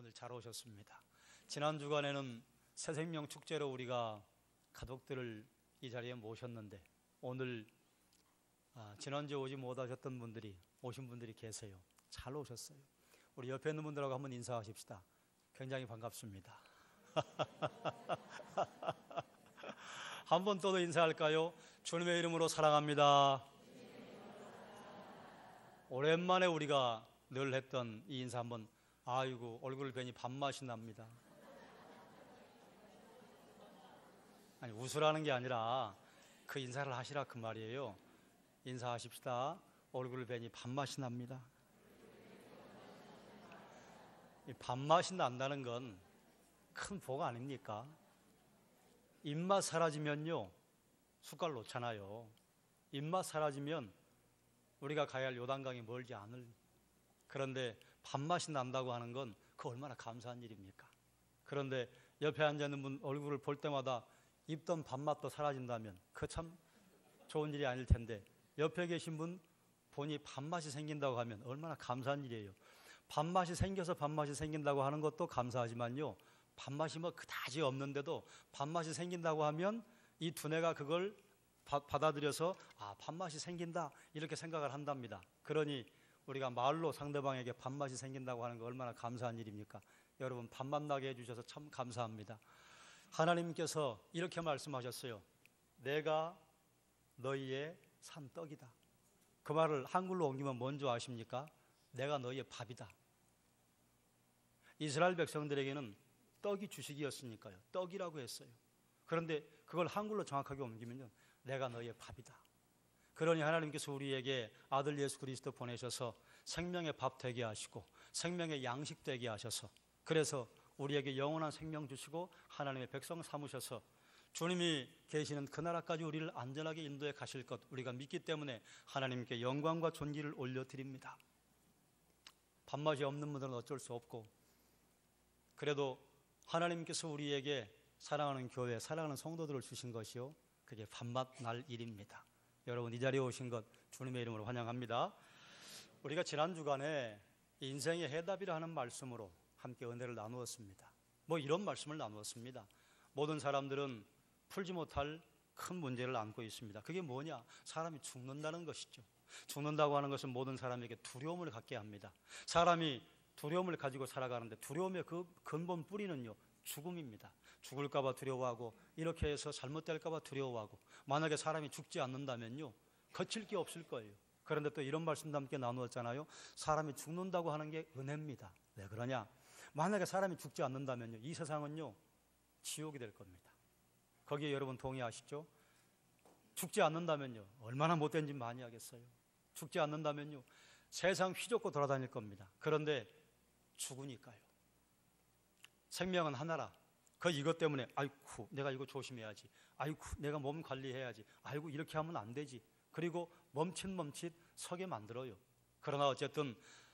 오늘 잘 오셨습니다. 지난 주간에는 새생명 축제로 우리가 가족들을 이 자리에 모셨는데 오늘 지난주에 오지 못하셨던 분들이 오신 분들이 계세요. 잘 오셨어요. 우리 옆에 있는 분들하고 한번 인사하십시다. 굉장히 반갑습니다. 한 번 더 인사할까요? 주님의 이름으로 사랑합니다. 오랜만에 우리가 늘 했던 이 인사 한번, 아이고 얼굴을 뵈니 밥맛이 납니다. 아니 웃으라는 게 아니라 그 인사를 하시라 그 말이에요. 인사하십시다. 얼굴을 뵈니 밥맛이 납니다. 이 밥맛이 난다는 건 큰 복 아닙니까? 입맛 사라지면요 숟갈 놓잖아요. 입맛 사라지면 우리가 가야 할 요단강이 멀지 않을. 그런데 밥맛이 난다고 하는 건 그 얼마나 감사한 일입니까? 그런데 옆에 앉아있는 분 얼굴을 볼 때마다 입던 밥맛도 사라진다면 그 참 좋은 일이 아닐 텐데, 옆에 계신 분 보니 밥맛이 생긴다고 하면 얼마나 감사한 일이에요. 밥맛이 생겨서 밥맛이 생긴다고 하는 것도 감사하지만요, 밥맛이 뭐 그다지 없는데도 밥맛이 생긴다고 하면 이 두뇌가 그걸 받아들여서 밥맛이 생긴다 이렇게 생각을 한답니다. 그러니 우리가 말로 상대방에게 밥맛이 생긴다고 하는 거 얼마나 감사한 일입니까? 여러분 밥맛 나게 해주셔서 참 감사합니다. 하나님께서 이렇게 말씀하셨어요. 내가 너희의 산 떡이다. 그 말을 한글로 옮기면 뭔지 아십니까? 내가 너희의 밥이다. 이스라엘 백성들에게는 떡이 주식이었으니까요. 떡이라고 했어요. 그런데 그걸 한글로 정확하게 옮기면요, 내가 너희의 밥이다. 그러니 하나님께서 우리에게 아들 예수 그리스도 보내셔서 생명의 밥 되게 하시고 생명의 양식 되게 하셔서, 그래서 우리에게 영원한 생명 주시고 하나님의 백성 삼으셔서 주님이 계시는 그 나라까지 우리를 안전하게 인도해 가실 것 우리가 믿기 때문에 하나님께 영광과 존귀를 올려드립니다. 밥맛이 없는 분들은 어쩔 수 없고, 그래도 하나님께서 우리에게 사랑하는 교회, 사랑하는 성도들을 주신 것이요, 그게 밥맛 날 일입니다. 여러분 이 자리에 오신 것 주님의 이름으로 환영합니다. 우리가 지난 주간에 인생의 해답이라 하는 말씀으로 함께 은혜를 나누었습니다. 뭐 이런 말씀을 나누었습니다. 모든 사람들은 풀지 못할 큰 문제를 안고 있습니다. 그게 뭐냐? 사람이 죽는다는 것이죠. 죽는다고 하는 것은 모든 사람에게 두려움을 갖게 합니다. 사람이 두려움을 가지고 살아가는데 두려움의 그 근본 뿌리는요, 죽음입니다. 죽을까 봐 두려워하고, 이렇게 해서 잘못될까 봐 두려워하고, 만약에 사람이 죽지 않는다면요 거칠 게 없을 거예요. 그런데 또 이런 말씀도 함께 나누었잖아요. 사람이 죽는다고 하는 게 은혜입니다. 왜 그러냐? 만약에 사람이 죽지 않는다면요, 이 세상은요 지옥이 될 겁니다. 거기에 여러분 동의하시죠? 죽지 않는다면요 얼마나 못된 짓 많이 하겠어요. 죽지 않는다면요 세상 휘젓고 돌아다닐 겁니다. 그런데 죽으니까요, 생명은 하나라. 이것 때문에 아이고 내가 이거 조심해야지, 아이고 내가 몸 관리해야지, 아이고 이렇게 하면 안 되지, 그리고 멈칫 서게 만들어요. 그러나 어쨌든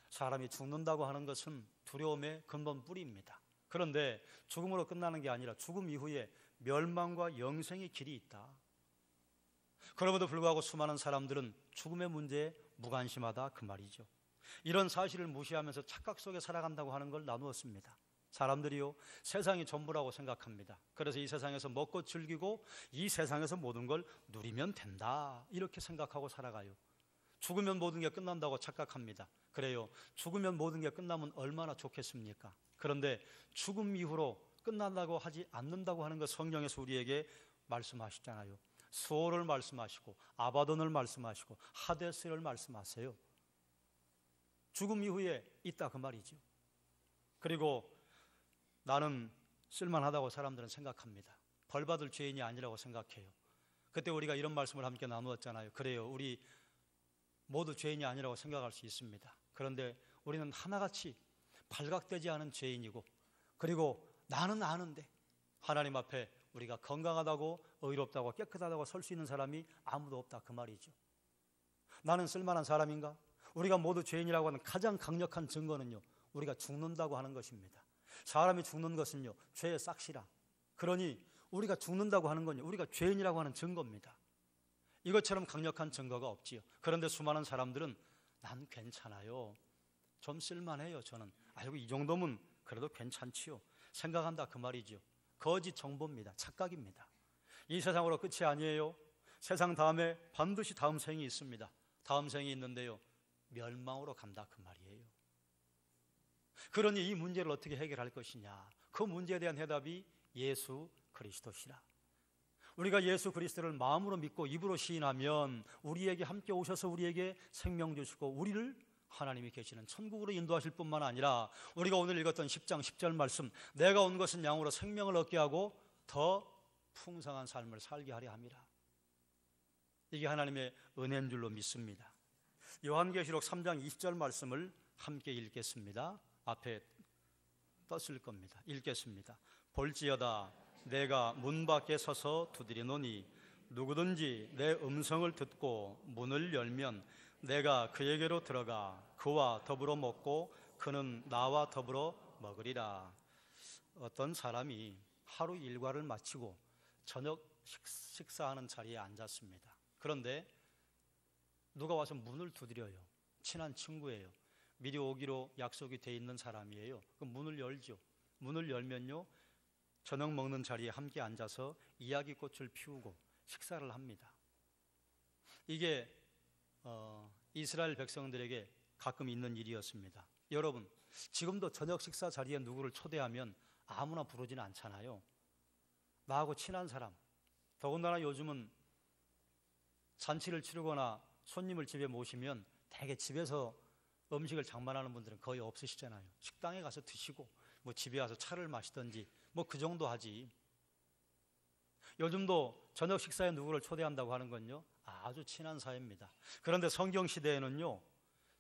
사람이 죽는다고 하는 것은 두려움의 근본 뿌리입니다. 그런데 죽음으로 끝나는 게 아니라 죽음 이후에 멸망과 영생의 길이 있다. 그럼에도 불구하고 수많은 사람들은 죽음의 문제에 무관심하다 그 말이죠. 이런 사실을 무시하면서 착각 속에 살아간다고 하는 걸 나누었습니다. 사람들이요 세상이 전부라고 생각합니다. 그래서 이 세상에서 먹고 즐기고 이 세상에서 모든 걸 누리면 된다 이렇게 생각하고 살아가요. 죽으면 모든 게 끝난다고 착각합니다. 그래요, 죽으면 모든 게 끝나면 얼마나 좋겠습니까? 그런데 죽음 이후로 끝난다고 하지 않는다고 하는 것 성경에서 우리에게 말씀하시잖아요. 수오를 말씀하시고 아바돈을 말씀하시고 하데스를 말씀하세요. 죽음 이후에 있다 그 말이죠. 그리고 나는 쓸만하다고 사람들은 생각합니다. 벌받을 죄인이 아니라고 생각해요. 그때 우리가 이런 말씀을 함께 나누었잖아요. 그래요, 우리 모두 죄인이 아니라고 생각할 수 있습니다. 그런데 우리는 하나같이 발각되지 않은 죄인이고, 그리고 나는 아는데 하나님 앞에 우리가 건강하다고 의롭다고 깨끗하다고 설 수 있는 사람이 아무도 없다 그 말이죠. 나는 쓸만한 사람인가? 우리가 모두 죄인이라고 하는 가장 강력한 증거는요, 우리가 죽는다고 하는 것입니다. 사람이 죽는 것은요 죄의 싹시라. 그러니 우리가 죽는다고 하는 건요 우리가 죄인이라고 하는 증거입니다. 이것처럼 강력한 증거가 없지요. 그런데 수많은 사람들은 난 괜찮아요, 좀 쓸만해요, 저는 아이고 이 정도면 그래도 괜찮지요. 생각한다 그 말이죠. 거짓 정보입니다. 착각입니다. 이 세상으로 끝이 아니에요. 세상 다음에 반드시 다음 생이 있습니다. 다음 생이 있는데요, 멸망으로 간다 그 말이에요. 그러니 이 문제를 어떻게 해결할 것이냐, 그 문제에 대한 해답이 예수 그리스도시라. 우리가 예수 그리스도를 마음으로 믿고 입으로 시인하면 우리에게 함께 오셔서 우리에게 생명 주시고 우리를 하나님이 계시는 천국으로 인도하실 뿐만 아니라 우리가 오늘 읽었던 10장 10절 말씀, 내가 온 것은 양으로 생명을 얻게 하고 더 풍성한 삶을 살게 하려 함이라. 이게 하나님의 은혜인 줄로 믿습니다. 요한계시록 3장 20절 말씀을 함께 읽겠습니다. 앞에 떴을 겁니다. 읽겠습니다. 볼지어다 내가 문 밖에 서서 두드리노니 누구든지 내 음성을 듣고 문을 열면 내가 그에게로 들어가 그와 더불어 먹고 그는 나와 더불어 먹으리라. 어떤 사람이 하루 일과를 마치고 저녁 식사하는 자리에 앉았습니다. 그런데 누가 와서 문을 두드려요. 친한 친구예요. 미리 오기로 약속이 돼 있는 사람이에요. 그럼 문을 열죠. 문을 열면요, 저녁 먹는 자리에 함께 앉아서 이야기꽃을 피우고 식사를 합니다. 이게 이스라엘 백성들에게 가끔 있는 일이었습니다. 여러분, 지금도 저녁 식사 자리에 누구를 초대하면 아무나 부르지는 않잖아요. 나하고 친한 사람, 더군다나 요즘은 잔치를 치르거나 손님을 집에 모시면 대개 집에서 음식을 장만하는 분들은 거의 없으시잖아요. 식당에 가서 드시고 뭐 집에 와서 차를 마시든지 뭐 그 정도 하지. 요즘도 저녁 식사에 누구를 초대한다고 하는 건요, 아주 친한 사이입니다. 그런데 성경 시대에는요,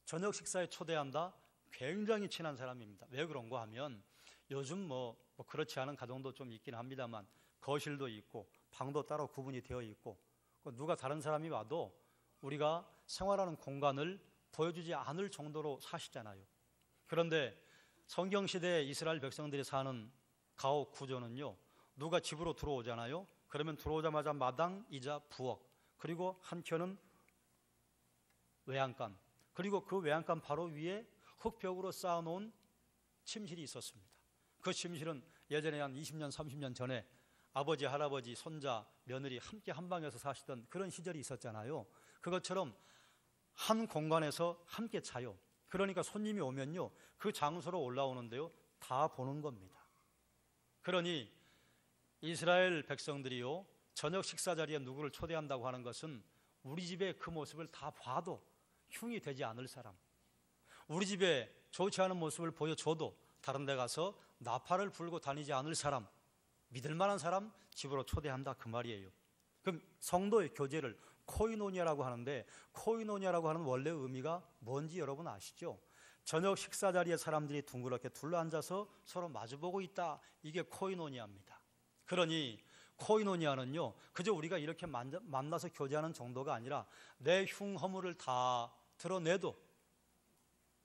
저녁 식사에 초대한다, 굉장히 친한 사람입니다. 왜 그런가 하면 요즘 뭐 그렇지 않은 가정도 좀 있긴 합니다만 거실도 있고 방도 따로 구분이 되어 있고 누가 다른 사람이 와도 우리가 생활하는 공간을 보여주지 않을 정도로 사시잖아요. 그런데 성경 시대에 이스라엘 백성들이 사는 가옥 구조는요, 누가 집으로 들어오잖아요. 그러면 들어오자마자 마당이자 부엌, 그리고 한켠은 외양간, 그리고 그 외양간 바로 위에 흙벽으로 쌓아놓은 침실이 있었습니다. 그 침실은 예전에 한 20년, 30년 전에 아버지, 할아버지, 손자, 며느리 함께 한 방에서 사시던 그런 시절이 있었잖아요. 그것처럼 한 공간에서 함께 자요. 그러니까 손님이 오면요, 그 장소로 올라오는데요, 다 보는 겁니다. 그러니 이스라엘 백성들이요, 저녁 식사 자리에 누구를 초대한다고 하는 것은 우리 집의 그 모습을 다 봐도 흉이 되지 않을 사람, 우리 집에 좋지 않은 모습을 보여줘도 다른 데 가서 나팔을 불고 다니지 않을 사람, 믿을 만한 사람 집으로 초대한다 그 말이에요. 그럼 성도의 교제를 코이노니아라고 하는데, 코이노니아라고 하는 원래 의미가 뭔지 여러분 아시죠? 저녁 식사 자리에 사람들이 둥그렇게 둘러앉아서 서로 마주보고 있다, 이게 코이노니아입니다. 그러니 코이노니아는요, 그저 우리가 이렇게 만나서 교제하는 정도가 아니라 내 흉허물을 다 드러내도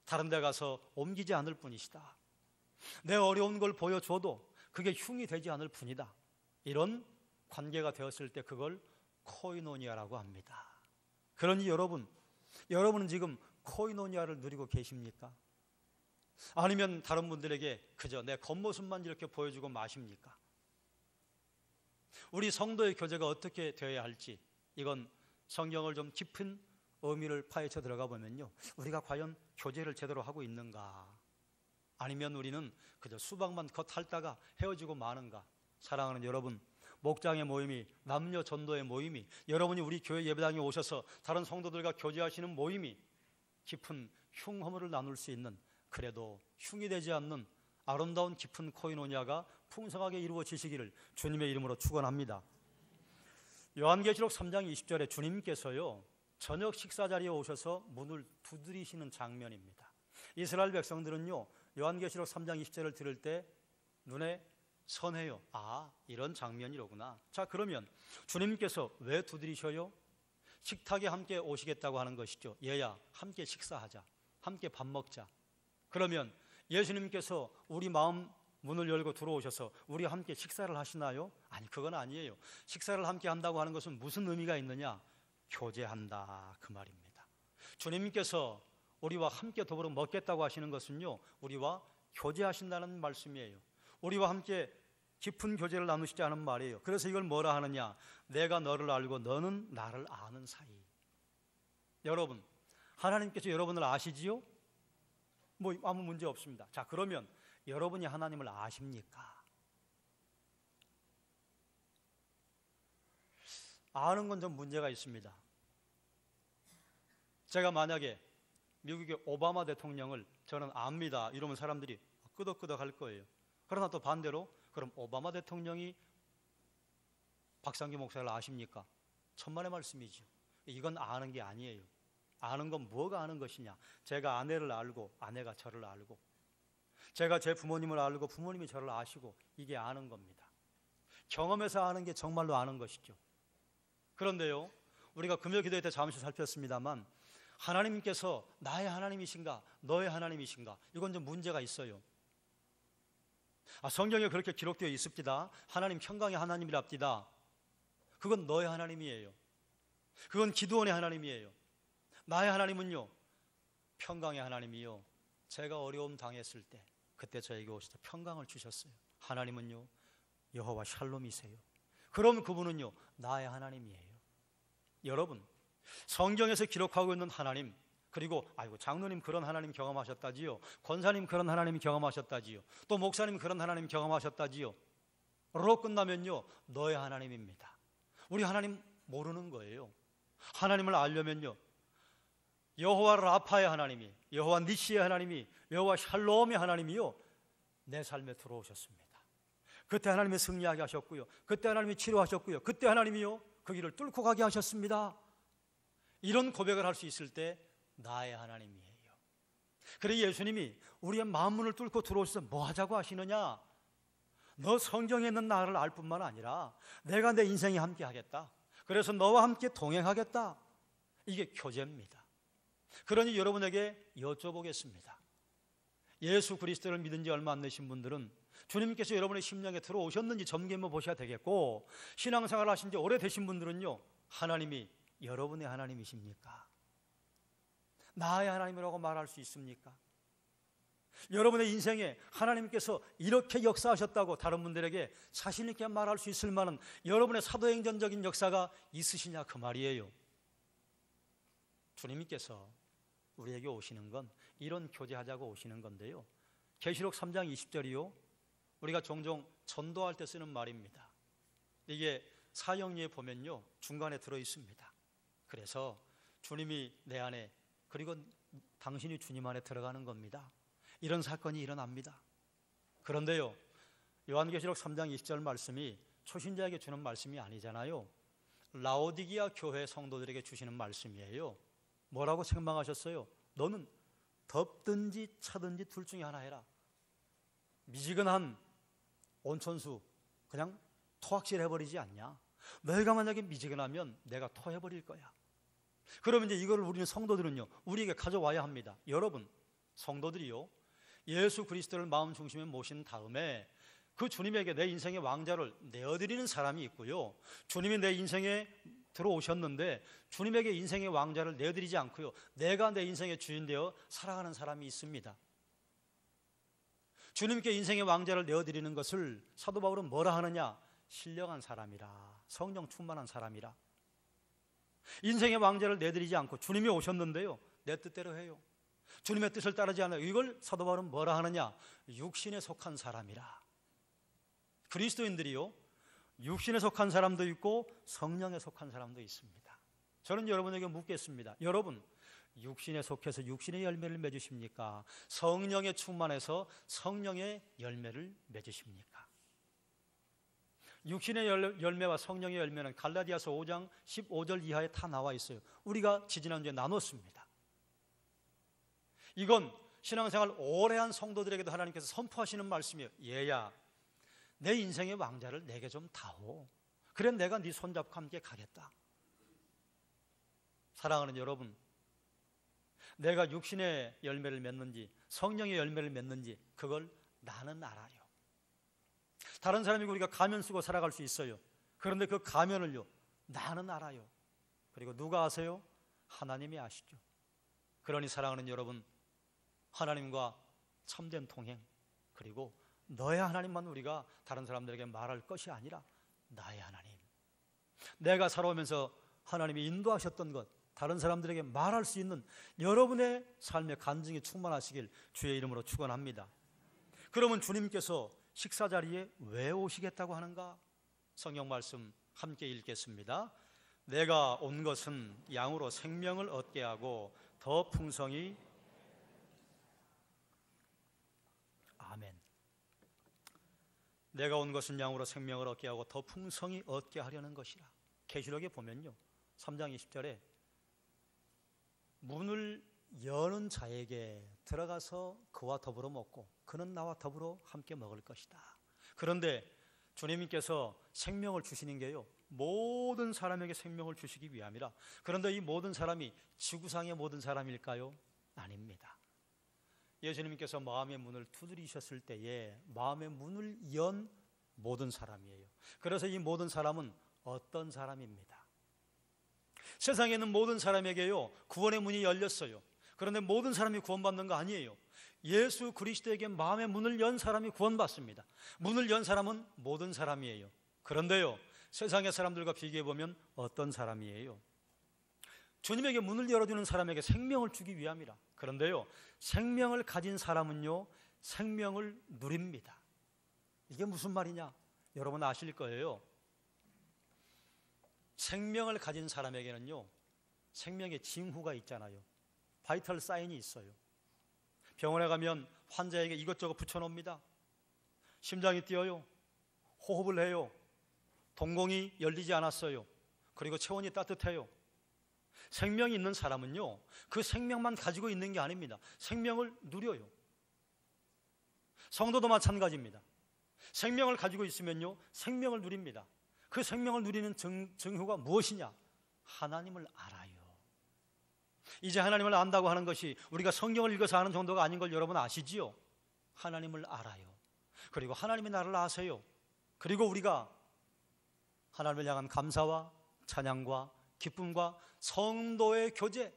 다른 데 가서 옮기지 않을 뿐이시다. 내 어려운 걸 보여줘도 그게 흉이 되지 않을 뿐이다. 이런 관계가 되었을 때 그걸 코이노니아라고 합니다. 그러니 여러분은 지금 코이노니아를 누리고 계십니까? 아니면 다른 분들에게 그저 내 겉모습만 이렇게 보여주고 마십니까? 우리 성도의 교제가 어떻게 되어야 할지, 이건 성경을 좀 깊은 의미를 파헤쳐 들어가 보면요, 우리가 과연 교제를 제대로 하고 있는가, 아니면 우리는 그저 수박만 겉핥다가 헤어지고 마는가. 사랑하는 여러분, 목장의 모임이, 남녀 전도의 모임이, 여러분이 우리 교회 예배당에 오셔서 다른 성도들과 교제하시는 모임이 깊은 흉허물을 나눌 수 있는, 그래도 흉이 되지 않는 아름다운 깊은 코이노니아가 풍성하게 이루어지시기를 주님의 이름으로 축원합니다. 요한계시록 3장 20절에 주님께서요, 저녁 식사 자리에 오셔서 문을 두드리시는 장면입니다. 이스라엘 백성들은요, 요한계시록 3장 20절을 들을 때 눈에 선해요. 아, 이런 장면이로구나. 자, 그러면 주님께서 왜 두드리셔요? 식탁에 함께 오시겠다고 하는 것이죠. 얘야, 함께 식사하자, 함께 밥 먹자. 그러면 예수님께서 우리 마음 문을 열고 들어오셔서 우리 함께 식사를 하시나요? 아니, 그건 아니에요. 식사를 함께 한다고 하는 것은 무슨 의미가 있느냐? 교제한다 그 말입니다. 주님께서 우리와 함께 더불어 먹겠다고 하시는 것은요, 우리와 교제하신다는 말씀이에요. 우리와 함께 깊은 교제를 나누시자는 말이에요. 그래서 이걸 뭐라 하느냐? 내가 너를 알고 너는 나를 아는 사이. 여러분, 하나님께서 여러분을 아시지요? 뭐 아무 문제 없습니다. 자, 그러면 여러분이 하나님을 아십니까? 아는 건 좀 문제가 있습니다. 제가 만약에 미국의 오바마 대통령을 저는 압니다 이러면 사람들이 끄덕끄덕 할 거예요. 그러나 또 반대로 그럼 오바마 대통령이 박상규 목사를 아십니까? 천만의 말씀이죠. 이건 아는 게 아니에요. 아는 건 뭐가 아는 것이냐? 제가 아내를 알고 아내가 저를 알고, 제가 제 부모님을 알고 부모님이 저를 아시고, 이게 아는 겁니다. 경험에서 아는 게 정말로 아는 것이죠. 그런데요, 우리가 금요 기도회 때 잠시 살폈습니다만 하나님께서 나의 하나님이신가 너의 하나님이신가, 이건 좀 문제가 있어요. 성경에 그렇게 기록되어 있습니다. 하나님 평강의 하나님이랍디다. 그건 너의 하나님이에요. 그건 기도원의 하나님이에요. 나의 하나님은요, 평강의 하나님이요, 제가 어려움 당했을 때 그때 저에게 오셔서 평강을 주셨어요. 하나님은요, 여호와 샬롬이세요. 그럼 그분은요, 나의 하나님이에요. 여러분, 성경에서 기록하고 있는 하나님, 그리고 아이고 장로님 그런 하나님 경험하셨다지요, 권사님 그런 하나님 경험하셨다지요, 또 목사님 그런 하나님 경험하셨다지요, 로 끝나면요, 너의 하나님입니다. 우리 하나님 모르는 거예요. 하나님을 알려면요, 여호와 라파의 하나님이, 여호와 니시의 하나님이, 여호와 샬롬의 하나님이요, 내 삶에 들어오셨습니다. 그때 하나님이 승리하게 하셨고요, 그때 하나님이 치료하셨고요, 그때 하나님이요 그 길을 뚫고 가게 하셨습니다. 이런 고백을 할 수 있을 때 나의 하나님이에요. 그래 예수님이 우리의 마음문을 뚫고 들어오셔서 뭐 하자고 하시느냐? 너 성경에 있는 나를 알 뿐만 아니라 내가 내 인생에 함께 하겠다. 그래서 너와 함께 동행하겠다. 이게 교제입니다. 그러니 여러분에게 여쭤보겠습니다. 예수 그리스도를 믿은 지 얼마 안 되신 분들은 주님께서 여러분의 심령에 들어오셨는지 점검해 보셔야 되겠고, 신앙생활 하신 지 오래되신 분들은요, 하나님이 여러분의 하나님이십니까? 나의 하나님이라고 말할 수 있습니까? 여러분의 인생에 하나님께서 이렇게 역사하셨다고 다른 분들에게 자신 있게 말할 수 있을 만한 여러분의 사도행전적인 역사가 있으시냐, 그 말이에요. 주님께서 우리에게 오시는 건 이런 교제하자고 오시는 건데요, 계시록 3장 20절이요 우리가 종종 전도할 때 쓰는 말입니다. 이게 사형리에 보면요 중간에 들어 있습니다. 그래서 주님이 내 안에, 그리고 당신이 주님 안에 들어가는 겁니다. 이런 사건이 일어납니다. 그런데요, 요한계시록 3장 20절 말씀이 초신자에게 주는 말씀이 아니잖아요. 라오디기아 교회 성도들에게 주시는 말씀이에요. 뭐라고 책망하셨어요? 너는 덥든지 차든지 둘 중에 하나 해라. 미지근한 온천수 그냥 토악질 해버리지 않냐? 너희가 만약에 미지근하면 내가 토해버릴 거야. 그러면 이제 이거를 우리는 성도들은요 우리에게 가져와야 합니다. 여러분, 성도들이요 예수 그리스도를 마음 중심에 모신 다음에 그 주님에게 내 인생의 왕자를 내어드리는 사람이 있고요, 주님이 내 인생에 들어오셨는데 주님에게 인생의 왕자를 내어드리지 않고요 내가 내 인생의 주인 되어 살아가는 사람이 있습니다. 주님께 인생의 왕자를 내어드리는 것을 사도 바울은 뭐라 하느냐? 신령한 사람이라, 성령 충만한 사람이라. 인생의 왕자를 내드리지 않고 주님이 오셨는데요 내 뜻대로 해요. 주님의 뜻을 따르지 않아요. 이걸 사도 바울은 뭐라 하느냐? 육신에 속한 사람이라. 그리스도인들이요 육신에 속한 사람도 있고 성령에 속한 사람도 있습니다. 저는 여러분에게 묻겠습니다. 여러분, 육신에 속해서 육신의 열매를 맺으십니까? 성령에 충만해서 성령의 열매를 맺으십니까? 육신의 열매와 성령의 열매는 갈라디아서 5장 15절 이하에 다 나와 있어요. 우리가 지지난주에 나눴습니다. 이건 신앙생활 오래 한 성도들에게도 하나님께서 선포하시는 말씀이에요. 얘야, 내 인생의 왕자를 내게 좀 다오. 그래 내가 네 손잡고 함께 가겠다. 사랑하는 여러분, 내가 육신의 열매를 맺는지 성령의 열매를 맺는지 그걸 나는 알아요. 다른 사람이고 우리가 가면 쓰고 살아갈 수 있어요. 그런데 그 가면을요 나는 알아요. 그리고 누가 아세요? 하나님이 아시죠. 그러니 사랑하는 여러분, 하나님과 참된 동행, 그리고 너의 하나님만 우리가 다른 사람들에게 말할 것이 아니라 나의 하나님, 내가 살아오면서 하나님이 인도하셨던 것 다른 사람들에게 말할 수 있는 여러분의 삶의 간증이 충만하시길 주의 이름으로 축원합니다. 그러면 주님께서 식사 자리에 왜 오시겠다고 하는가? 성경 말씀 함께 읽겠습니다. 내가 온 것은 양으로 생명을 얻게 하고 더 풍성히. 아멘. 내가 온 것은 양으로 생명을 얻게 하고 더 풍성히 얻게 하려는 것이라. 계시록에 보면요 3장 20절에 문을 여는 자에게 들어가서 그와 더불어 먹고 그는 나와 더불어 함께 먹을 것이다. 그런데 주님께서 생명을 주시는 게요 모든 사람에게 생명을 주시기 위함이라. 그런데 이 모든 사람이 지구상의 모든 사람일까요? 아닙니다. 예수님께서 마음의 문을 두드리셨을 때에 마음의 문을 연 모든 사람이에요. 그래서 이 모든 사람은 어떤 사람입니다. 세상에 있는 모든 사람에게요 구원의 문이 열렸어요. 그런데 모든 사람이 구원받는 거 아니에요. 예수 그리스도에게 마음의 문을 연 사람이 구원받습니다. 문을 연 사람은 모든 사람이에요. 그런데요 세상의 사람들과 비교해보면 어떤 사람이에요? 주님에게 문을 열어주는 사람에게 생명을 주기 위함이라. 그런데요 생명을 가진 사람은요 생명을 누립니다. 이게 무슨 말이냐? 여러분 아실 거예요. 생명을 가진 사람에게는요 생명의 징후가 있잖아요. 바이탈 사인이 있어요. 병원에 가면 환자에게 이것저것 붙여놓습니다. 심장이 뛰어요, 호흡을 해요, 동공이 열리지 않았어요, 그리고 체온이 따뜻해요. 생명이 있는 사람은요 그 생명만 가지고 있는 게 아닙니다. 생명을 누려요. 성도도 마찬가지입니다. 생명을 가지고 있으면요 생명을 누립니다. 그 생명을 누리는 증후가 무엇이냐? 하나님을 알아요. 이제 하나님을 안다고 하는 것이 우리가 성경을 읽어서 아는 정도가 아닌 걸 여러분 아시지요? 하나님을 알아요. 그리고 하나님이 나를 아세요. 그리고 우리가 하나님을 향한 감사와 찬양과 기쁨과 성도의 교제,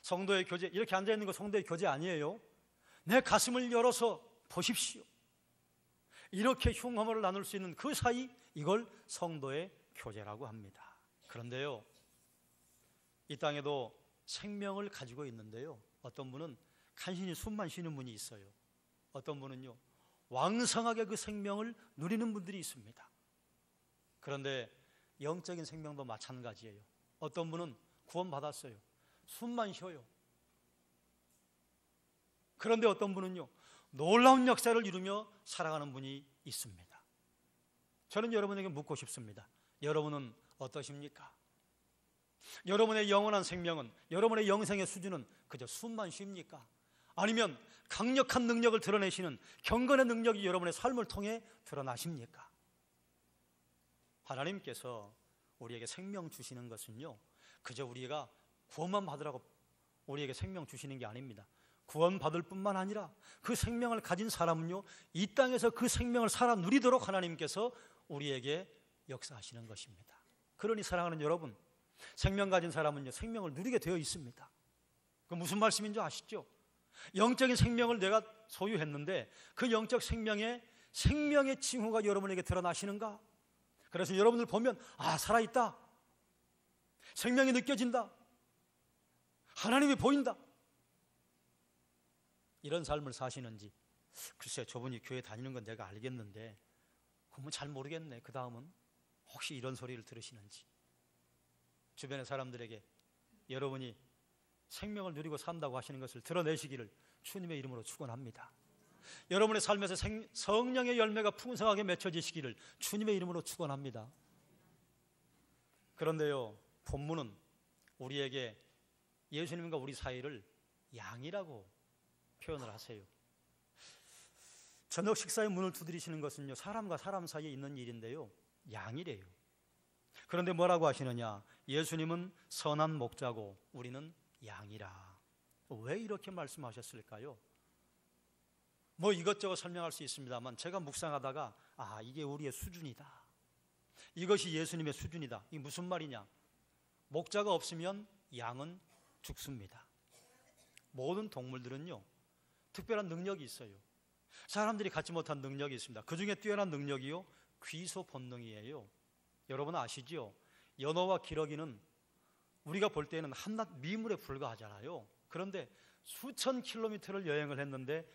성도의 교제, 이렇게 앉아있는 거 성도의 교제 아니에요? 내 가슴을 열어서 보십시오. 이렇게 흉허물을 나눌 수 있는 그 사이, 이걸 성도의 교제라고 합니다. 그런데요 이 땅에도 생명을 가지고 있는데요 어떤 분은 간신히 숨만 쉬는 분이 있어요. 어떤 분은요 왕성하게 그 생명을 누리는 분들이 있습니다. 그런데 영적인 생명도 마찬가지예요. 어떤 분은 구원받았어요. 숨만 쉬어요. 그런데 어떤 분은요 놀라운 역사를 이루며 살아가는 분이 있습니다. 저는 여러분에게 묻고 싶습니다. 여러분은 어떠십니까? 여러분의 영원한 생명은, 여러분의 영생의 수준은 그저 숨만 쉽니까? 아니면 강력한 능력을 드러내시는 경건의 능력이 여러분의 삶을 통해 드러나십니까? 하나님께서 우리에게 생명 주시는 것은요 그저 우리가 구원만 받으라고 우리에게 생명 주시는 게 아닙니다. 구원받을 뿐만 아니라 그 생명을 가진 사람은요 이 땅에서 그 생명을 살아 누리도록 하나님께서 우리에게 역사하시는 것입니다. 그러니 사랑하는 여러분, 생명 가진 사람은요 생명을 누리게 되어 있습니다. 그 무슨 말씀인 줄 아시죠? 영적인 생명을 내가 소유했는데 그 영적 생명의 징후가 여러분에게 드러나시는가? 그래서 여러분들 보면 살아있다, 생명이 느껴진다, 하나님이 보인다, 이런 삶을 사시는지. 글쎄 저분이 교회 다니는 건 내가 알겠는데 그러면 잘 모르겠네. 그 다음은 혹시 이런 소리를 들으시는지. 주변의 사람들에게 여러분이 생명을 누리고 산다고 하시는 것을 드러내시기를 주님의 이름으로 축원합니다. 여러분의 삶에서 성령의 열매가 풍성하게 맺혀지시기를 주님의 이름으로 축원합니다. 그런데요 본문은 우리에게 예수님과 우리 사이를 양이라고 표현을 하세요. 저녁 식사의 문을 두드리시는 것은요 사람과 사람 사이에 있는 일인데요 양이래요. 그런데 뭐라고 하시느냐? 예수님은 선한 목자고 우리는 양이라. 왜 이렇게 말씀하셨을까요? 뭐 이것저것 설명할 수 있습니다만 제가 묵상하다가 이게 우리의 수준이다, 이것이 예수님의 수준이다. 이게 무슨 말이냐? 목자가 없으면 양은 죽습니다. 모든 동물들은요 특별한 능력이 있어요. 사람들이 갖지 못한 능력이 있습니다. 그 중에 뛰어난 능력이요, 귀소 본능이에요. 여러분 아시죠? 연어와 기러기는 우리가 볼 때는 한낱 미물에 불과하잖아요. 그런데 수천 킬로미터를 여행을 했는데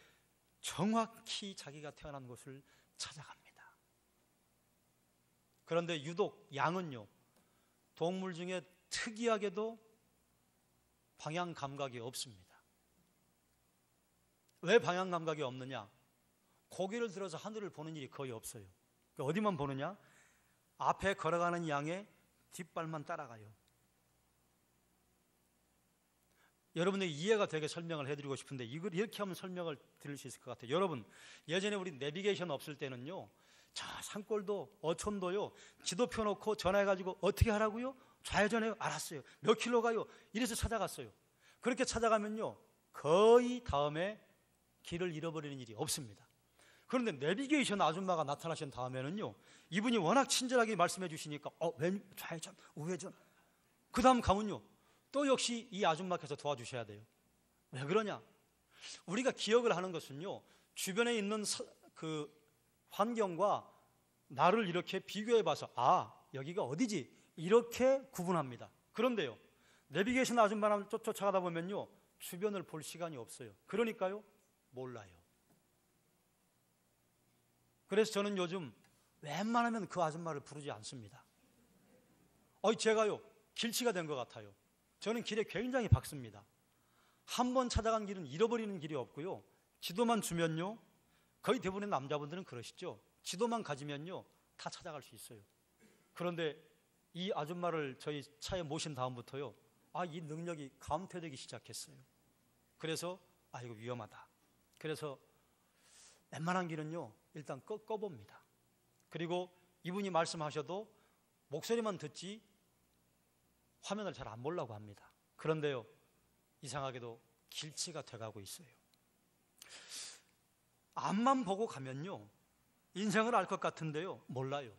정확히 자기가 태어난 곳을 찾아갑니다. 그런데 유독 양은요, 동물 중에 특이하게도 방향 감각이 없습니다. 왜 방향 감각이 없느냐? 고개를 들어서 하늘을 보는 일이 거의 없어요. 어디만 보느냐? 앞에 걸어가는 양의 뒷발만 따라가요. 여러분에게 이해가 되게 설명을 해드리고 싶은데 이걸 이렇게 하면 설명을 드릴 수 있을 것 같아요. 여러분, 예전에 우리 내비게이션 없을 때는요, 자, 산골도 어촌도요, 지도 펴놓고 전화해가지고 어떻게 하라고요? 좌회전해요. 알았어요. 몇 킬로 가요? 이래서 찾아갔어요. 그렇게 찾아가면요, 거의 다음에 길을 잃어버리는 일이 없습니다. 그런데 내비게이션 아줌마가 나타나신 다음에는요, 이분이 워낙 친절하게 말씀해 주시니까 왼 좌회전, 우회전, 그 다음 가면요, 또 역시 이 아줌마께서 도와주셔야 돼요. 왜 그러냐? 우리가 기억을 하는 것은요, 주변에 있는 그 환경과 나를 이렇게 비교해 봐서 여기가 어디지? 이렇게 구분합니다. 그런데요, 내비게이션 아줌마를 쫓아가다 보면요, 주변을 볼 시간이 없어요. 그러니까요, 몰라요. 그래서 저는 요즘 웬만하면 그 아줌마를 부르지 않습니다. 제가요, 길치가 된 것 같아요. 저는 길에 굉장히 박습니다. 한 번 찾아간 길은 잃어버리는 길이 없고요, 지도만 주면요, 거의 대부분의 남자분들은 그러시죠. 지도만 가지면요, 다 찾아갈 수 있어요. 그런데 이 아줌마를 저희 차에 모신 다음부터요, 이 능력이 감퇴되기 시작했어요. 그래서 이거 위험하다. 그래서 웬만한 길은요, 일단 꺼봅니다. 그리고 이분이 말씀하셔도 목소리만 듣지 화면을 잘 안 보려고 합니다. 그런데요, 이상하게도 길치가 돼가고 있어요. 앞만 보고 가면요, 인생을 알 것 같은데요, 몰라요.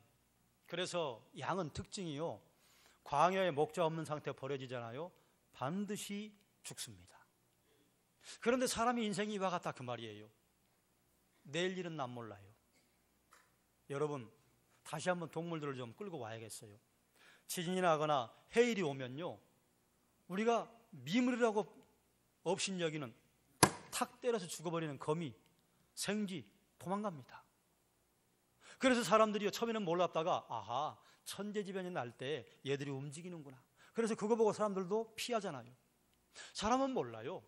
그래서 양은 특징이요, 광야에 목자 없는 상태에 버려지잖아요. 반드시 죽습니다. 그런데 사람의 인생이 이와 같다, 그 말이에요. 내일 일은 난 몰라요. 여러분, 다시 한번 동물들을 좀 끌고 와야겠어요. 지진이 나거나 해일이 오면요, 우리가 미물이라고 없인 여기는 탁 때려서 죽어버리는 거미, 생쥐, 도망갑니다. 그래서 사람들이 처음에는 몰랐다가 천재지변이 날 때 얘들이 움직이는구나. 그래서 그거 보고 사람들도 피하잖아요. 사람은 몰라요.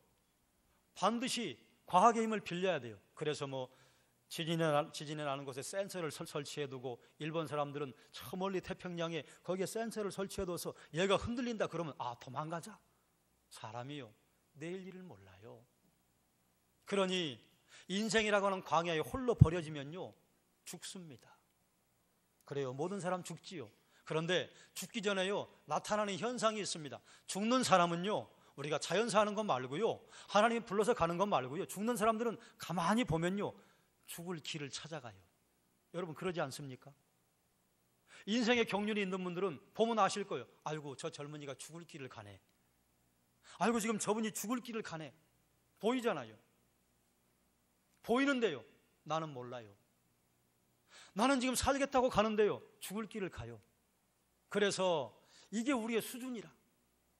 반드시 과학의 힘을 빌려야 돼요. 그래서 지진이 나는 곳에 센서를 설치해두고, 일본 사람들은 저 멀리 태평양에 거기에 센서를 설치해둬서 얘가 흔들린다 그러면 도망가자. 사람이요, 내일 일을 몰라요. 그러니 인생이라고 하는 광야에 홀로 버려지면요, 죽습니다. 그래요, 모든 사람 죽지요. 그런데 죽기 전에요, 나타나는 현상이 있습니다. 죽는 사람은요, 우리가 자연사 하는 것 말고요, 하나님이 불러서 가는 것 말고요, 죽는 사람들은 가만히 보면요, 죽을 길을 찾아가요. 여러분, 그러지 않습니까? 인생의 경륜이 있는 분들은 보면 아실 거예요. 아이고, 저 젊은이가 죽을 길을 가네. 아이고, 지금 저분이 죽을 길을 가네. 보이잖아요. 보이는데요, 나는 몰라요. 나는 지금 살겠다고 가는데요, 죽을 길을 가요. 그래서 이게 우리의 수준이라.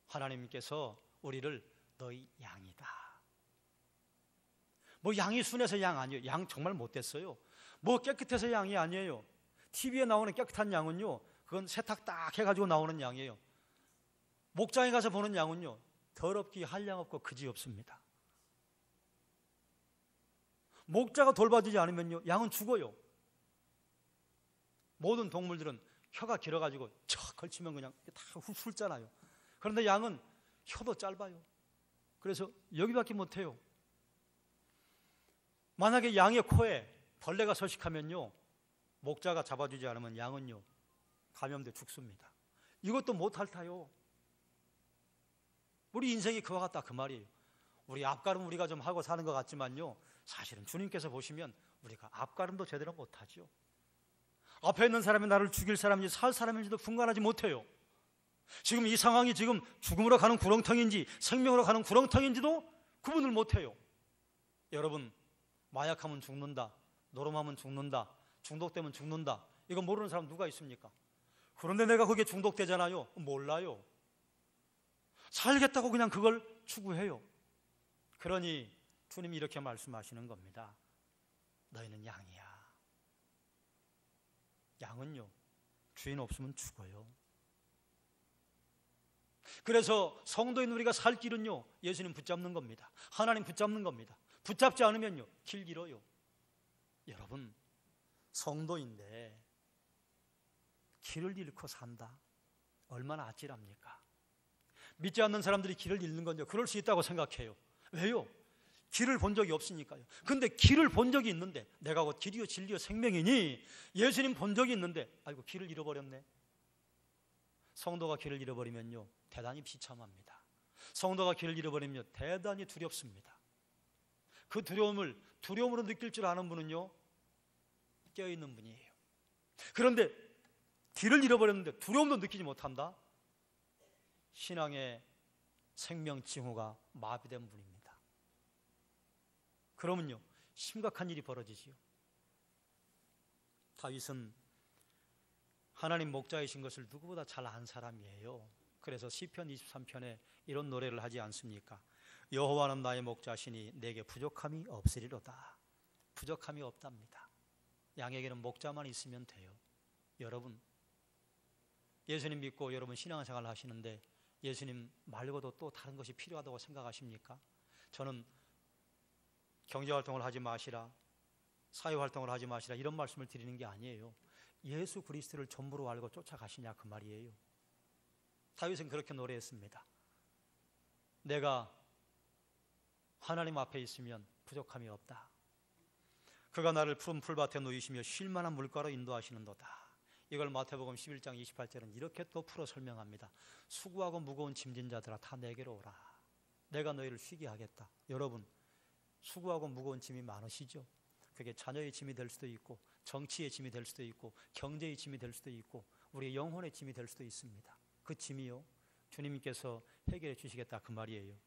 하나님께서 우리를 너희 양이다. 양이 순해서 양 아니에요. 양 정말 못됐어요. 깨끗해서 양이 아니에요. TV에 나오는 깨끗한 양은요, 그건 세탁 딱 해가지고 나오는 양이에요. 목장에 가서 보는 양은요, 더럽기 한량 없고 그지 없습니다. 목자가 돌봐주지 않으면요, 양은 죽어요. 모든 동물들은 혀가 길어가지고 척 걸치면 그냥 다 훑잖아요. 그런데 양은 혀도 짧아요. 그래서 여기밖에 못해요. 만약에 양의 코에 벌레가 서식하면요, 목자가 잡아주지 않으면 양은요, 감염돼 죽습니다. 이것도 못할 타요. 우리 인생이 그와 같다, 그 말이에요. 우리 앞가름 우리가 좀 하고 사는 것 같지만요, 사실은 주님께서 보시면 우리가 앞가름도 제대로 못하죠. 앞에 있는 사람이 나를 죽일 사람인지 살 사람인지도 분간하지 못해요. 지금 이 상황이 지금 죽음으로 가는 구렁텅인지 생명으로 가는 구렁텅인지도 구분을 못해요. 여러분, 마약하면 죽는다, 노름하면 죽는다, 중독되면 죽는다. 이거 모르는 사람 누가 있습니까? 그런데 내가 거기에 중독되잖아요. 몰라요. 살겠다고 그냥 그걸 추구해요. 그러니 주님이 이렇게 말씀하시는 겁니다. 너희는 양이야. 양은요, 주인 없으면 죽어요. 그래서 성도인 우리가 살 길은요, 예수님 붙잡는 겁니다. 하나님 붙잡는 겁니다. 붙잡지 않으면요, 길 잃어요. 여러분, 성도인데 길을 잃고 산다. 얼마나 아찔합니까? 믿지 않는 사람들이 길을 잃는 건요, 그럴 수 있다고 생각해요. 왜요? 길을 본 적이 없으니까요. 근데 길을 본 적이 있는데, 내가 곧 길이요 진리요 생명이니 예수님 본 적이 있는데, 아이고 길을 잃어버렸네. 성도가 길을 잃어버리면요, 대단히 비참합니다. 성도가 길을 잃어버리면 대단히 두렵습니다. 그 두려움으로 느낄 줄 아는 분은요, 깨어있는 분이에요. 그런데 길을 잃어버렸는데 두려움도 느끼지 못한다? 신앙의 생명 징후가 마비된 분입니다. 그러면요, 심각한 일이 벌어지지요. 다윗은 하나님 목자이신 것을 누구보다 잘 안 사람이에요. 그래서 시편 23편에 이런 노래를 하지 않습니까? 여호와는 나의 목자시니 내게 부족함이 없으리로다. 부족함이 없답니다. 양에게는 목자만 있으면 돼요. 여러분, 예수님 믿고 여러분 신앙생활을 하시는데 예수님 말고도 또 다른 것이 필요하다고 생각하십니까? 저는 경제활동을 하지 마시라, 사회활동을 하지 마시라 이런 말씀을 드리는 게 아니에요. 예수 그리스도를 전부로 알고 쫓아가시냐 그 말이에요. 다윗은 그렇게 노래했습니다. 내가 하나님 앞에 있으면 부족함이 없다. 그가 나를 푸른 풀밭에 누이시며 쉴 만한 물가로 인도하시는도다. 이걸 마태복음 11장 28절은 이렇게 또 풀어 설명합니다. 수고하고 무거운 짐진 자들아 다 내게로 오라. 내가 너희를 쉬게 하겠다. 여러분, 수고하고 무거운 짐이 많으시죠? 그게 자녀의 짐이 될 수도 있고, 정치의 짐이 될 수도 있고, 경제의 짐이 될 수도 있고, 우리의 영혼의 짐이 될 수도 있습니다. 그 짐이요, 주님께서 해결해 주시겠다 그 말이에요.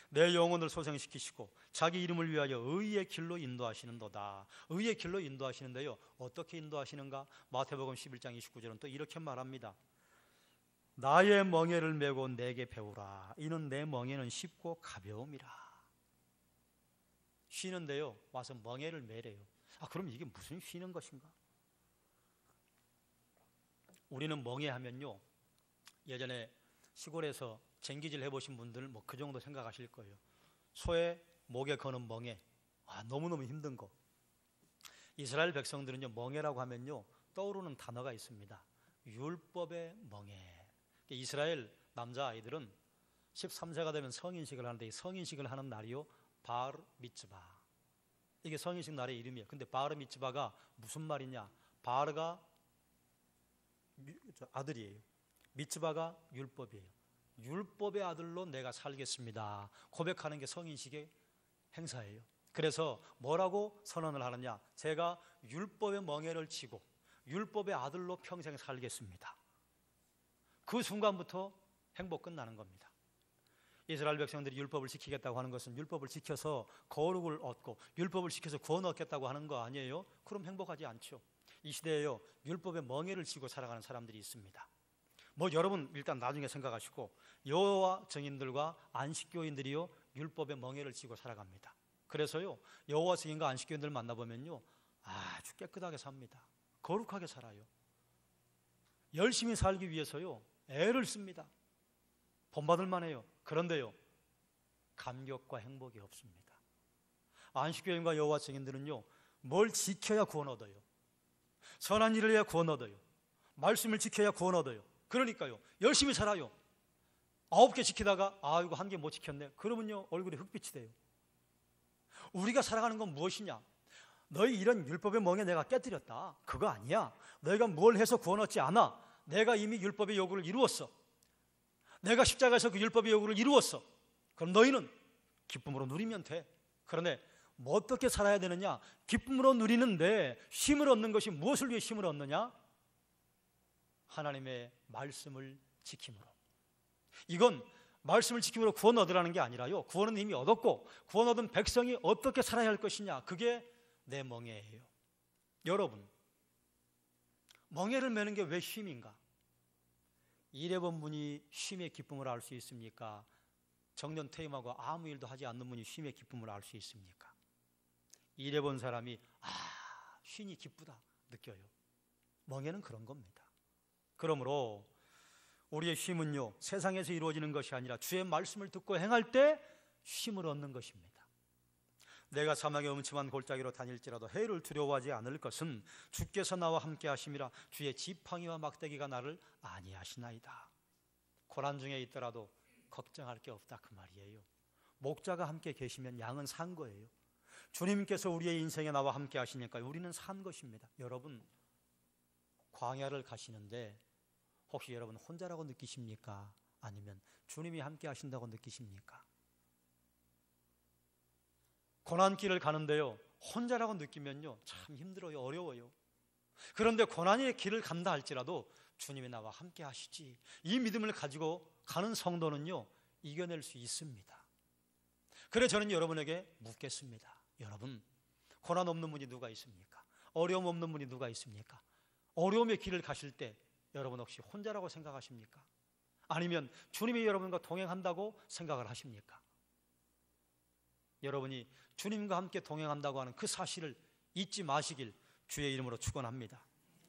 내 영혼을 소생시키시고 자기 이름을 위하여 의의 길로 인도하시는도다. 의의 길로 인도하시는데요, 어떻게 인도하시는가? 마태복음 11장 29절은 또 이렇게 말합니다. 나의 멍에를 메고 내게 배우라. 이는 내 멍에는 쉽고 가벼움이라. 쉬는데요, 와서 멍에를 매래요. 그럼 이게 무슨 쉬는 것인가? 우리는 멍에 하면요, 예전에 시골에서 쟁기질 해보신 분들 뭐 그 정도 생각하실 거예요. 소의 목에 거는 멍에, 너무너무 힘든 거. 이스라엘 백성들은요, 멍에라고 하면요 떠오르는 단어가 있습니다. 율법의 멍에. 이스라엘 남자아이들은 13세가 되면 성인식을 하는데, 이 성인식을 하는 날이요, 바르 미츠바. 이게 성인식 날의 이름이에요. 근데 바르 미츠바가 무슨 말이냐? 바르가 아들이에요. 미츠바가 율법이에요. 율법의 아들로 내가 살겠습니다. 고백하는 게 성인식의 행사예요. 그래서 뭐라고 선언을 하느냐? 제가 율법의 멍에를 치고 율법의 아들로 평생 살겠습니다. 그 순간부터 행복 끝나는 겁니다. 이스라엘 백성들이 율법을 지키겠다고 하는 것은 율법을 지켜서 거룩을 얻고 율법을 지켜서 구원 얻겠다고 하는 거 아니에요? 그럼 행복하지 않죠. 이 시대에요, 율법의 멍에를 쥐고 살아가는 사람들이 있습니다. 여러분 일단 나중에 생각하시고, 여호와 증인들과 안식교인들이요, 율법의 멍에를 쥐고 살아갑니다. 그래서요, 여호와 증인과 안식교인들 만나보면요, 아주 깨끗하게 삽니다. 거룩하게 살아요. 열심히 살기 위해서요, 애를 씁니다. 본받을 만해요. 그런데요, 감격과 행복이 없습니다. 안식교인과 여호와 증인들은요, 뭘 지켜야 구원 얻어요. 선한 일을 해야 구원 얻어요. 말씀을 지켜야 구원 얻어요. 그러니까요, 열심히 살아요. 9개 지키다가 이거 1개 못 지켰네. 그러면요, 얼굴에 흑빛이 돼요. 우리가 살아가는 건 무엇이냐? 너희 이런 율법의 멍에 내가 깨뜨렸다, 그거 아니야. 너희가 뭘 해서 구원 얻지 않아. 내가 이미 율법의 요구를 이루었어. 내가 십자가에서 그 율법의 요구를 이루었어. 그럼 너희는 기쁨으로 누리면 돼. 그런데 뭐 어떻게 살아야 되느냐? 기쁨으로 누리는데 쉼을 얻는 것이 무엇을 위해 쉼을 얻느냐? 하나님의 말씀을 지킴으로. 이건 말씀을 지킴으로 구원 얻으라는 게 아니라요, 구원은 이미 얻었고 구원 얻은 백성이 어떻게 살아야 할 것이냐, 그게 내 멍에예요. 여러분, 멍에를 매는 게 왜 쉼인가? 일해본 분이 쉼의 기쁨을 알 수 있습니까? 정년 퇴임하고 아무 일도 하지 않는 분이 쉼의 기쁨을 알 수 있습니까? 일해본 사람이 쉼이 기쁘다 느껴요. 멍에는 그런 겁니다. 그러므로 우리의 쉼은요, 세상에서 이루어지는 것이 아니라 주의 말씀을 듣고 행할 때 쉼을 얻는 것입니다. 내가 사막의 음침한 골짜기로 다닐지라도 해를 두려워하지 않을 것은 주께서 나와 함께 하심이라. 주의 지팡이와 막대기가 나를 안위하시나이다. 고난 중에 있더라도 걱정할 게 없다, 그 말이에요. 목자가 함께 계시면 양은 산 거예요. 주님께서 우리의 인생에 나와 함께 하시니까 우리는 산 것입니다. 여러분, 광야를 가시는데 혹시 여러분 혼자라고 느끼십니까? 아니면 주님이 함께 하신다고 느끼십니까? 고난길을 가는데요, 혼자라고 느끼면요 참 힘들어요, 어려워요. 그런데 고난의 길을 간다 할지라도 주님이 나와 함께 하시지, 이 믿음을 가지고 가는 성도는요 이겨낼 수 있습니다. 그래 저는 여러분에게 묻겠습니다. 여러분, 고난 없는 분이 누가 있습니까? 어려움 없는 분이 누가 있습니까? 어려움의 길을 가실 때 여러분 혹시 혼자라고 생각하십니까? 아니면 주님이 여러분과 동행한다고 생각을 하십니까? 여러분이 주님과 함께 동행한다고 하는 그 사실을 잊지 마시길 주의 이름으로 축원합니다.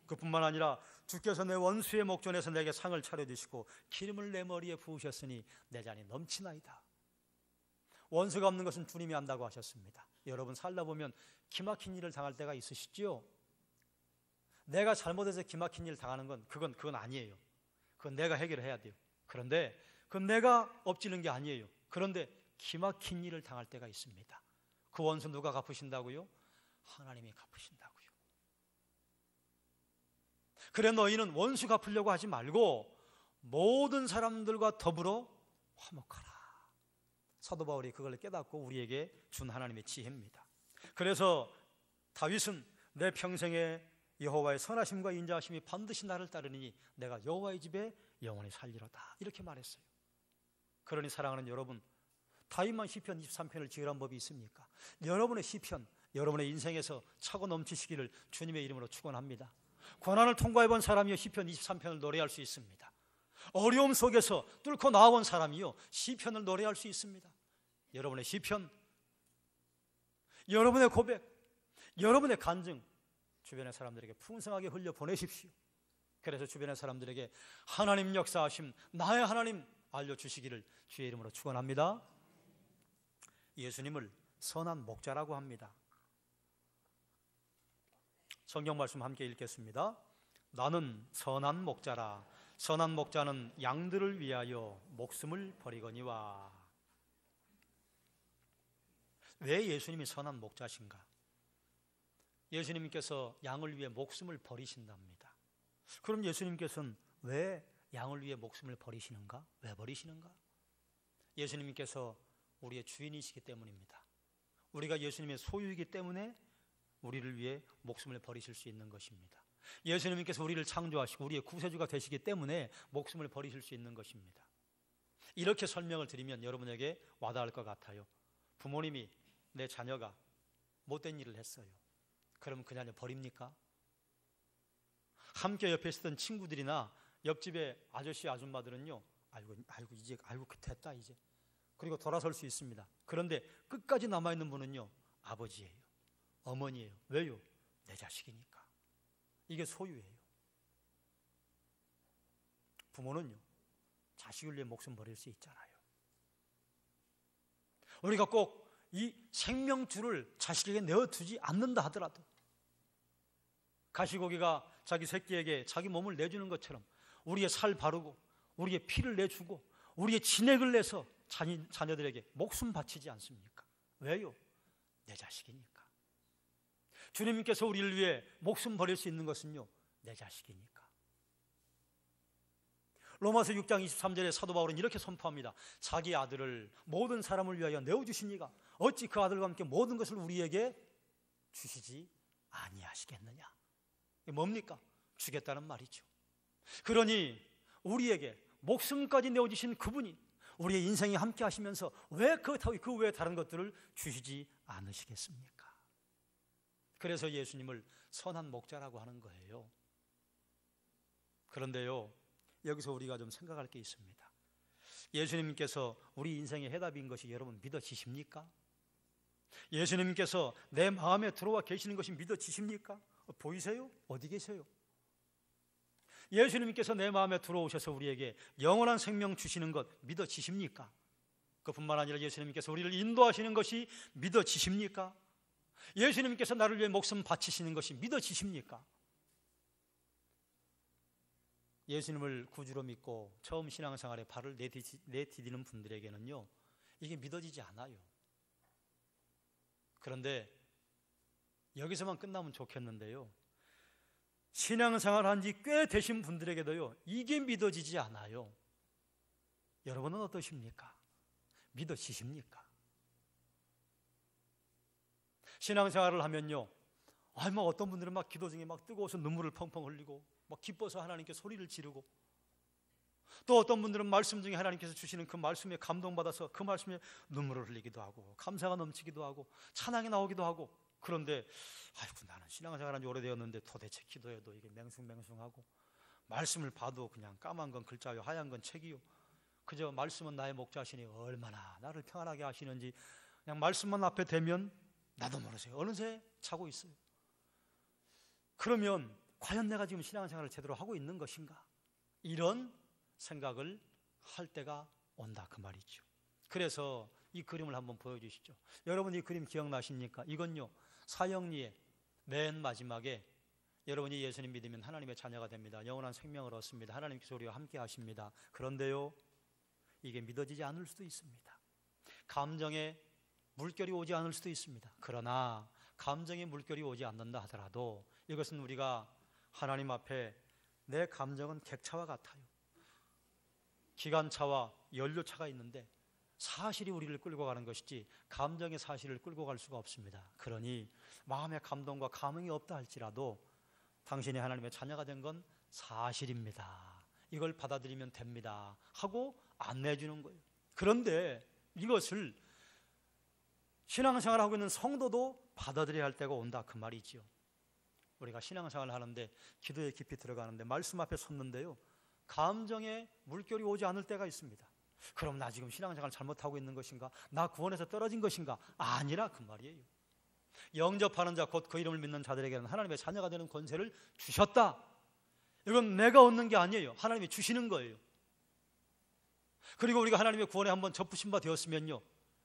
그뿐만 아니라 주께서 내 원수의 목전에서 내게 상을 차려주시고 기름을 내 머리에 부으셨으니 내 잔이 넘치나이다. 원수가 없는 것은 주님이 안다고 하셨습니다. 여러분, 살다 보면 기막힌 일을 당할 때가 있으시죠? 내가 잘못해서 기막힌 일을 당하는 건 그건 아니에요. 그건 내가 해결해야 돼요. 그런데 그건 내가 엎지는 게 아니에요. 그런데 기막힌 일을 당할 때가 있습니다. 그 원수 누가 갚으신다고요? 하나님이 갚으신다고요. 그래 너희는 원수 갚으려고 하지 말고 모든 사람들과 더불어 화목하라. 사도 바울이 그걸 깨닫고 우리에게 준 하나님의 지혜입니다. 그래서 다윗은 내 평생에 여호와의 선하심과 인자하심이 반드시 나를 따르니 내가 여호와의 집에 영원히 살리로다, 이렇게 말했어요. 그러니 사랑하는 여러분, 다윗만 시편 23편을 지으란 법이 있습니까? 여러분의 시편, 여러분의 인생에서 차고 넘치시기를 주님의 이름으로 축원합니다. 고난을 통과해본 사람이요 시편 23편을 노래할 수 있습니다. 어려움 속에서 뚫고 나와본 사람이요 시편을 노래할 수 있습니다. 여러분의 시편, 여러분의 고백, 여러분의 간증 주변의 사람들에게 풍성하게 흘려보내십시오. 그래서 주변의 사람들에게 하나님 역사하심, 나의 하나님 알려주시기를 주의 이름으로 축원합니다. 예수님을 선한 목자라고 합니다. 성경 말씀 함께 읽겠습니다. 나는 선한 목자라. 선한 목자는 양들을 위하여 목숨을 버리거니와. 왜 예수님이 선한 목자신가? 예수님께서 양을 위해 목숨을 버리신답니다. 그럼 예수님께서는 왜 양을 위해 목숨을 버리시는가? 왜 버리시는가? 예수님께서 우리의 주인이시기 때문입니다. 우리가 예수님의 소유이기 때문에 우리를 위해 목숨을 버리실 수 있는 것입니다. 예수님께서 우리를 창조하시고 우리의 구세주가 되시기 때문에 목숨을 버리실 수 있는 것입니다. 이렇게 설명을 드리면 여러분에게 와닿을 것 같아요. 부모님이 내 자녀가 못된 일을 했어요. 그럼 그 자녀 버립니까? 함께 옆에 있었던 친구들이나 옆집의 아저씨 아줌마들은요, 알고 됐다 이제. 그리고 돌아설 수 있습니다. 그런데 끝까지 남아있는 분은요, 아버지예요, 어머니예요. 왜요? 내 자식이니까. 이게 소유예요. 부모는요, 자식을 위해 목숨 버릴 수 있잖아요. 우리가 꼭 이 생명줄을 자식에게 내어두지 않는다 하더라도 가시고기가 자기 새끼에게 자기 몸을 내주는 것처럼 우리의 살 바르고 우리의 피를 내주고 우리의 진액을 내서 자녀들에게 목숨 바치지 않습니까? 왜요? 내 자식이니까. 주님께서 우리를 위해 목숨 버릴 수 있는 것은요, 내 자식이니까. 로마서 6장 23절에 사도 바울은 이렇게 선포합니다. 자기 아들을 모든 사람을 위하여 내어주시니가 어찌 그 아들과 함께 모든 것을 우리에게 주시지 아니하시겠느냐. 이게 뭡니까? 주겠다는 말이죠. 그러니 우리에게 목숨까지 내어주신 그분이 우리의 인생에 함께 하시면서 왜 그렇다고 그 외에 다른 것들을 주시지 않으시겠습니까? 그래서 예수님을 선한 목자라고 하는 거예요. 그런데요, 여기서 우리가 좀 생각할 게 있습니다. 예수님께서 우리 인생의 해답인 것이 여러분 믿어지십니까? 예수님께서 내 마음에 들어와 계시는 것이 믿어지십니까? 보이세요? 어디 계세요? 예수님께서 내 마음에 들어오셔서 우리에게 영원한 생명 주시는 것 믿어지십니까? 그뿐만 아니라 예수님께서 우리를 인도하시는 것이 믿어지십니까? 예수님께서 나를 위해 목숨 바치시는 것이 믿어지십니까? 예수님을 구주로 믿고 처음 신앙생활에 발을 내디디는 분들에게는요, 이게 믿어지지 않아요. 그런데 여기서만 끝나면 좋겠는데요, 신앙생활 한 지 꽤 되신 분들에게도요, 이게 믿어지지 않아요. 여러분은 어떠십니까? 믿어지십니까? 신앙생활을 하면요, 어떤 분들은 막 기도 중에 막 뜨거워서 눈물을 펑펑 흘리고 막 기뻐서 하나님께 소리를 지르고, 또 어떤 분들은 말씀 중에 하나님께서 주시는 그 말씀에 감동받아서 그 말씀에 눈물을 흘리기도 하고 감사가 넘치기도 하고 찬양이 나오기도 하고. 그런데 나는 신앙생활 한 지 오래되었는데 도대체 기도해도 이게 맹숭맹숭하고 말씀을 봐도 그냥 까만 건 글자요 하얀 건 책이요, 그저 말씀은 나의 목자시니 얼마나 나를 평안하게 하시는지 그냥 말씀만 앞에 대면 나도 모르게 어느새 자고 있어요. 그러면 과연 내가 지금 신앙생활을 제대로 하고 있는 것인가? 이런 생각을 할 때가 온다 그 말이죠. 그래서 이 그림을 한번 보여주시죠. 여러분 이 그림 기억나십니까? 이건요, 사형리의 맨 마지막에 여러분이 예수님 믿으면 하나님의 자녀가 됩니다. 영원한 생명을 얻습니다. 하나님께서 우리와 함께 하십니다. 그런데요, 이게 믿어지지 않을 수도 있습니다. 감정에 물결이 오지 않을 수도 있습니다. 그러나 감정에 물결이 오지 않는다 하더라도 이것은 우리가 하나님 앞에 내 감정은 객차와 같아요. 기관차와 연료차가 있는데 사실이 우리를 끌고 가는 것이지 감정의 사실을 끌고 갈 수가 없습니다. 그러니 마음의 감동과 감흥이 없다 할지라도 당신이 하나님의 자녀가 된 건 사실입니다. 이걸 받아들이면 됩니다 하고 안내해 주는 거예요. 그런데 이것을 신앙생활을 하고 있는 성도도 받아들여야 할 때가 온다 그 말이지요. 우리가 신앙생활을 하는데 기도에 깊이 들어가는데 말씀 앞에 섰는데요, 감정에 물결이 오지 않을 때가 있습니다. 그럼 나 지금 신앙생활 잘못하고 있는 것인가? 나 구원에서 떨어진 것인가? 아니라 그 말이에요. 영접하는 자 곧 그 이름을 믿는 자들에게는 하나님의 자녀가 되는 권세를 주셨다. 이건 내가 얻는 게 아니에요. 하나님이 주시는 거예요. 그리고 우리가 하나님의 구원에 한번 접붙임 바 되었으면요,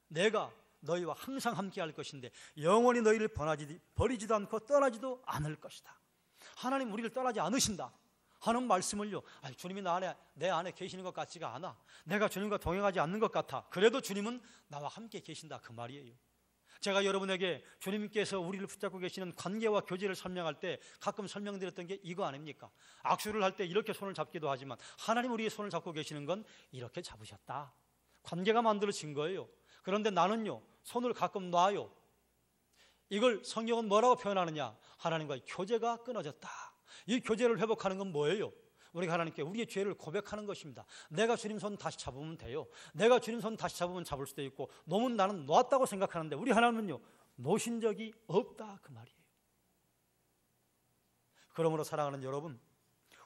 내가 너희와 항상 함께 할 것인데 영원히 너희를 버리지도 않고 떠나지도 않을 것이다. 하나님 우리를 떠나지 않으신다 하는 말씀을요, 주님이 내 안에 계시는 것 같지가 않아, 내가 주님과 동행하지 않는 것 같아, 그래도 주님은 나와 함께 계신다 그 말이에요. 제가 여러분에게 주님께서 우리를 붙잡고 계시는 관계와 교제를 설명할 때 가끔 설명드렸던 게 이거 아닙니까? 악수를 할 때 이렇게 손을 잡기도 하지만 하나님 우리의 손을 잡고 계시는 건 이렇게 잡으셨다. 관계가 만들어진 거예요. 그런데 나는요, 손을 가끔 놔요. 이걸 성경은 뭐라고 표현하느냐? 하나님과의 교제가 끊어졌다. 이 교제를 회복하는 건 뭐예요? 우리가 하나님께 우리의 죄를 고백하는 것입니다. 내가 주님 손 다시 잡으면 돼요. 내가 주님 손 다시 잡으면 잡을 수도 있고 놓으면 나는 놓았다고 생각하는데 우리 하나님은요, 놓으신 적이 없다 그 말이에요. 그러므로 사랑하는 여러분,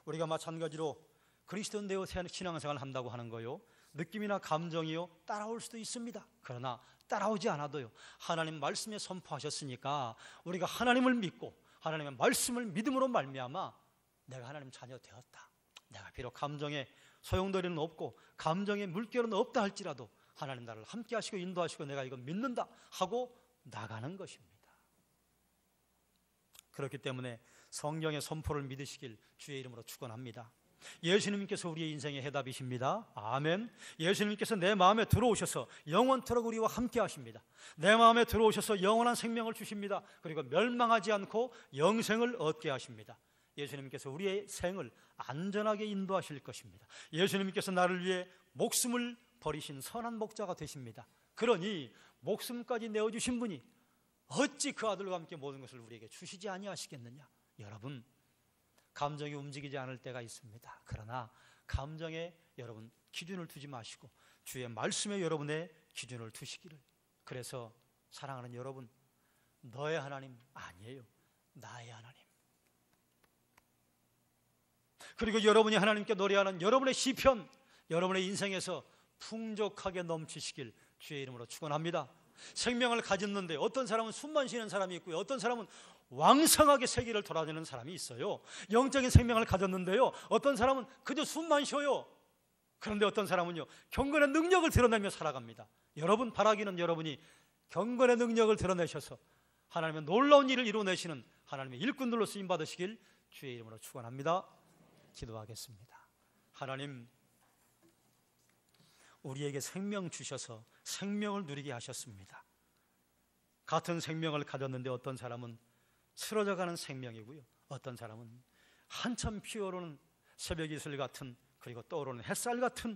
우리가 마찬가지로 그리스도인 되어 신앙생활을 한다고 하는 거요, 느낌이나 감정이요 따라올 수도 있습니다. 그러나 따라오지 않아도요, 하나님 말씀에 선포하셨으니까 우리가 하나님을 믿고 하나님의 말씀을 믿음으로 말미암아 내가 하나님 자녀 되었다, 내가 비록 감정에 소용돌이는 없고 감정에 물결은 없다 할지라도 하나님 나를 함께 하시고 인도하시고 내가 이거 믿는다 하고 나가는 것입니다. 그렇기 때문에 성경의 선포를 믿으시길 주의 이름으로 축원합니다. 예수님께서 우리의 인생의 해답이십니다. 아멘. 예수님께서 내 마음에 들어오셔서 영원토록 우리와 함께 하십니다. 내 마음에 들어오셔서 영원한 생명을 주십니다. 그리고 멸망하지 않고 영생을 얻게 하십니다. 예수님께서 우리의 생을 안전하게 인도하실 것입니다. 예수님께서 나를 위해 목숨을 버리신 선한 목자가 되십니다. 그러니 목숨까지 내어주신 분이 어찌 그 아들과 함께 모든 것을 우리에게 주시지 아니하시겠느냐. 여러분, 감정이 움직이지 않을 때가 있습니다. 그러나 감정에 여러분 기준을 두지 마시고 주의 말씀에 여러분의 기준을 두시기를. 그래서 사랑하는 여러분, 너의 하나님 아니에요. 나의 하나님. 그리고 여러분이 하나님께 노래하는 여러분의 시편, 여러분의 인생에서 풍족하게 넘치시길 주의 이름으로 축원합니다. 생명을 가졌는데 어떤 사람은 숨만 쉬는 사람이 있고요, 어떤 사람은 왕성하게 세계를 돌아다니는 사람이 있어요. 영적인 생명을 가졌는데요, 어떤 사람은 그저 숨만 쉬어요. 그런데 어떤 사람은요, 경건의 능력을 드러내며 살아갑니다. 여러분 바라기는 여러분이 경건의 능력을 드러내셔서 하나님의 놀라운 일을 이루어내시는 하나님의 일꾼들로 쓰임 받으시길 주의 이름으로 축원합니다. 기도하겠습니다. 하나님, 우리에게 생명 주셔서 생명을 누리게 하셨습니다. 같은 생명을 가졌는데 어떤 사람은 쓰러져가는 생명이고요, 어떤 사람은 한참 피어오르는 새벽 이슬 같은, 그리고 떠오르는 햇살 같은